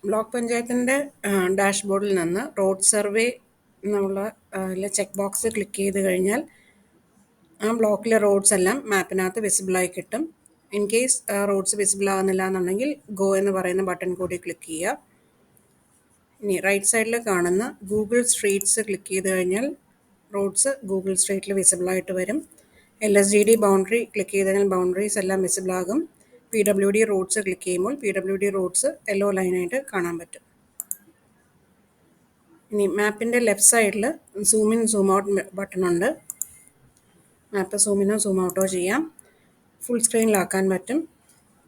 Block പഞ്ചായത്തിൻ്റെ ഡാഷ്ബോർഡിൽ നിന്ന് road survey എന്നുള്ള ചെക്ക് ബോക്സ് ക്ലിക്ക് ചെയ്ത് കഴിഞ്ഞാൽ ആ ബ്ലോക്കിലെ റോഡ്സ് എല്ലാം മാപ്പിനകത്ത് വിസിബിളായി കിട്ടും. ഇൻ കേസ് റോഡ്സ് വിസിബിൾ ആകുന്നില്ല എന്നുണ്ടെങ്കിൽ ഗോ എന്ന് പറയുന്ന ബട്ടൺ കൂടി ക്ലിക്ക് ചെയ്യുക. ഇനി റൈറ്റ് സൈഡിൽ കാണുന്ന ഗൂഗിൾ സ്ട്രീറ്റ്സ് ക്ലിക്ക് ചെയ്ത് കഴിഞ്ഞാൽ റോഡ്സ് ഗൂഗിൾ സ്ട്രീറ്റിൽ വിസിബിളായിട്ട് വരും. LSGD ബൗണ്ടറി ക്ലിക്ക് ചെയ്ത് കഴിഞ്ഞാൽ ബൗണ്ടറീസ് എല്ലാം വിസിബിൾ ആകും. PWD റോഡ്സ് ക്ലിക്ക് ചെയ്യുമ്പോൾ PWD റോഡ്സ് യെല്ലോ ലൈനായിട്ട് കാണാൻ പറ്റും. ഇനി മാപ്പിൻ്റെ ലെഫ്റ്റ് സൈഡിൽ zoom in zoom out button ഉണ്ട്. മാപ്പ് സൂം ഇനോ സൂം ഔട്ടോ ചെയ്യാം. ഫുൾ സ്ക്രീനിലാക്കാൻ പറ്റും.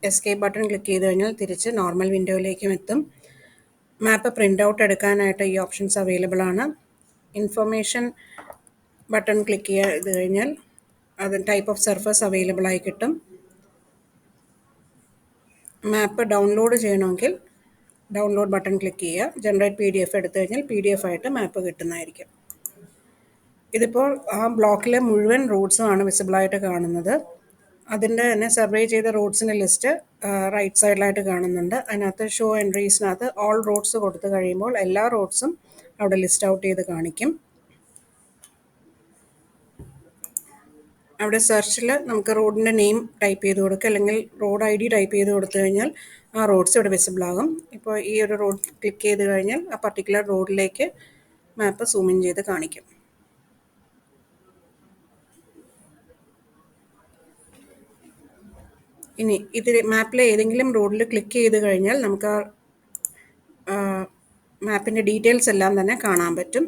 എസ്കേപ്പ് ബട്ടൺ ക്ലിക്ക് ചെയ്ത് കഴിഞ്ഞാൽ തിരിച്ച് നോർമൽ വിൻഡോയിലേക്കും എത്തും. മാപ്പ് പ്രിൻ്റ് ഔട്ട് എടുക്കാനായിട്ട് ഈ ഓപ്ഷൻസ് അവൈലബിൾ ആണ്. ഇൻഫർമേഷൻ ബട്ടൺ ക്ലിക്ക് ചെയ്ത് കഴിഞ്ഞാൽ അത് ടൈപ്പ് ഓഫ് സർഫസ് അവൈലബിൾ ആയി കിട്ടും. മാപ്പ് ഡൗൺലോഡ് ചെയ്യണമെങ്കിൽ ഡൗൺലോഡ് ബട്ടൺ ക്ലിക്ക് ചെയ്യുക. ജനറേറ്റ് PDF എടുത്തു കഴിഞ്ഞാൽ PDF ആയിട്ട് മാപ്പ് കിട്ടുന്നതായിരിക്കും. ഇതിപ്പോൾ ആ ബ്ലോക്കിലെ മുഴുവൻ റോഡ്സുമാണ് വിസിബിളായിട്ട് കാണുന്നത്. അതിൻ്റെ തന്നെ സർവേ ചെയ്ത റോഡ്സിൻ്റെ ലിസ്റ്റ് റൈറ്റ് സൈഡിലായിട്ട് കാണുന്നുണ്ട്. അതിനകത്ത് ഷോ എൻട്രീസിനകത്ത് ഓൾ റോഡ്സ് കൊടുത്തു കഴിയുമ്പോൾ എല്ലാ റോഡ്സും അവിടെ ലിസ്റ്റ് ഔട്ട് ചെയ്ത് കാണിക്കും. അവിടെ സെർച്ചിൽ നമുക്ക് റോഡിൻ്റെ നെയിം ടൈപ്പ് ചെയ്ത് കൊടുക്കുക, അല്ലെങ്കിൽ റോഡ് ID ടൈപ്പ് ചെയ്ത് കൊടുത്തു കഴിഞ്ഞാൽ ആ റോഡ്സ് ഇവിടെ വിസിബിൾ ആകും. ഇപ്പോൾ ഈ ഒരു റോഡ് ക്ലിക്ക് ചെയ്ത് കഴിഞ്ഞാൽ ആ പർട്ടിക്കുലർ റോഡിലേക്ക് മാപ്പ് സൂം ഇൻ ചെയ്ത് കാണിക്കും. ഇനി ഇതിൽ മാപ്പിലെ ഏതെങ്കിലും റോഡിൽ ക്ലിക്ക് ചെയ്ത് കഴിഞ്ഞാൽ നമുക്ക് ആ മാപ്പിൻ്റെ ഡീറ്റെയിൽസ് എല്ലാം തന്നെ കാണാൻ പറ്റും.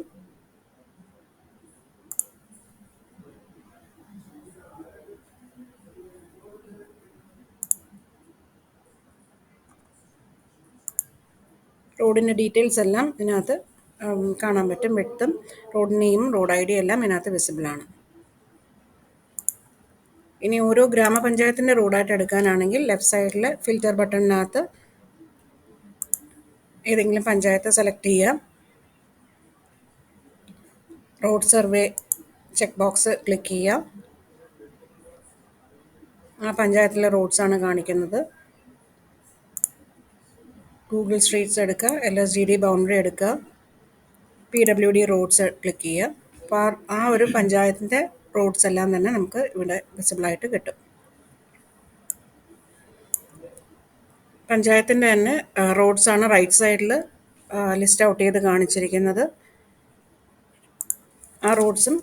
റോഡിൻ്റെ ഡീറ്റെയിൽസ് എല്ലാം ഇതിനകത്ത് കാണാൻ പറ്റും. വിഡ്ത്തും റോഡ് നെയിമും റോഡ് ID എല്ലാം ഇതിനകത്ത് വിസിബിളാണ്. ഇനി ഓരോ ഗ്രാമപഞ്ചായത്തിൻ്റെ റോഡായിട്ട് എടുക്കാനാണെങ്കിൽ ലെഫ്റ്റ് സൈഡിൽ ഫിൽറ്റർ ബട്ടണിനകത്ത് ഏതെങ്കിലും പഞ്ചായത്ത് സെലക്ട് ചെയ്യുക. Road survey check box click ചെയ്യുക. ആ പഞ്ചായത്തിലെ റോഡ്സാണ് കാണിക്കുന്നത്. ഗൂഗിൾ സ്ട്രീറ്റ്സ് എടുക്കുക, LSGD ബൗണ്ടറി എടുക്കുക, PWD റോഡ്സ് ക്ലിക്ക് ചെയ്യുക. അപ്പോൾ ആ ഒരു പഞ്ചായത്തിൻ്റെ റോഡ്സ് എല്ലാം തന്നെ നമുക്ക് ഇവിടെ വിസിബിളായിട്ട് കിട്ടും. പഞ്ചായത്തിൻ്റെ തന്നെ റോഡ്സാണ് റൈറ്റ് സൈഡിൽ ലിസ്റ്റ് ഔട്ട് ചെയ്ത് കാണിച്ചിരിക്കുന്നത്. ആ റോഡ്സും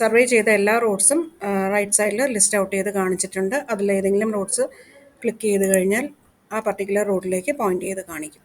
സർവേ ചെയ്ത എല്ലാ റോഡ്സും റൈറ്റ് സൈഡിൽ ലിസ്റ്റ് ഔട്ട് ചെയ്ത് കാണിച്ചിട്ടുണ്ട്. അതിലേതെങ്കിലും റോഡ്സ് ക്ലിക്ക് ചെയ്ത് കഴിഞ്ഞാൽ ആ പർട്ടിക്കുലർ റോഡിലേക്ക് പോയിൻ്റ് ചെയ്ത് കാണിക്കും.